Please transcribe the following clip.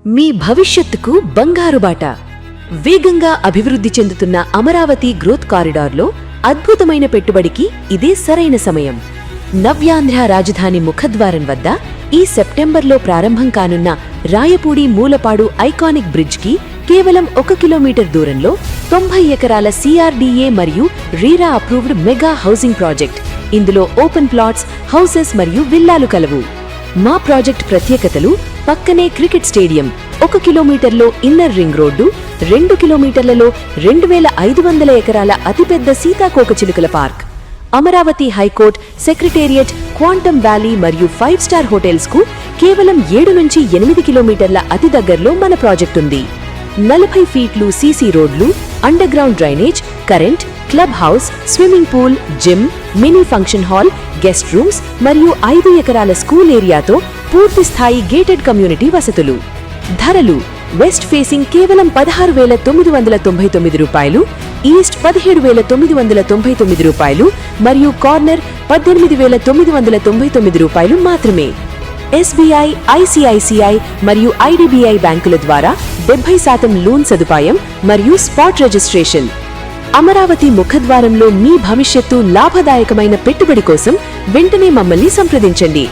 మీ భవిష్యత్తుకు బంగారు బాట. వేగంగా అభివృద్ధి చెందుతున్న అమరావతి గ్రోత్ కారిడార్లో అద్భుతమైన పెట్టుబడికి ఇదే సరైన సమయం. నవ్యాంధ్ర రాజధాని ముఖద్వారం వద్ద ఈ సెప్టెంబర్లో ప్రారంభం కానున్న రాయపూడి మూలపాడు ఐకానిక్ బ్రిడ్జ్కి కేవలం 1 కిలోమీటర్ దూరంలో 90 ఎకరాల CRDA మరియు RERA approved mega housing project. ఇందులో ఓపెన్ ప్లాట్స్, హౌసెస్ మరియు విల్లాలు కలవు. మా ప్రాజెక్ట్ ప్రత్యేకతలు: పక్కనే క్రికెట్ స్టేడియం, 1 కిలోమీటర్లో ఇన్నర్ రింగ్ రోడ్డు, 2 కిలోమీటర్లలో 2500 ఎకరాల అతిపెద్ద సీతాకోకచిలుకల park. Amaravati high court, secretariat, quantum valley మరియు 5 స్టార్ హోటల్స్ కు కేవలం 7 నుంచి 8 కిలోమీటర్ల అతి దగ్గరలో మన ప్రాజెక్ట్ ఉంది. 40 ఫీట్లు సీసీ రోడ్లు, under ground drainage, current, club house, swimming pool, gym, mini function hall, guest rooms మరియు 5 ఎకరాల స్కూల్ ఏరియాతో పూర్తి స్థాయి గేటెడ్ కమ్యూనిటీ వసతులు. ధరలు: వెస్ట్ ఫేసింగ్ కేవలం 16,999 రూపాయలు, ఈస్ట్ 17,999 రూపాయలు మరియు కార్నర్ 18,999 రూపాయలు మాత్రమే. SBI, ICICI మరియు IDBI బ్యాంకుల ద్వారా 70% లోన్ సదుపాయం మరియు స్పాట్ రిజిస్ట్రేషన్. అమరావతి ముఖద్వారంలో మీ భవిష్యత్తు లాభదాయకమైన పెట్టుబడి కోసం వెంటనే మమ్మల్ని సంప్రదించండి.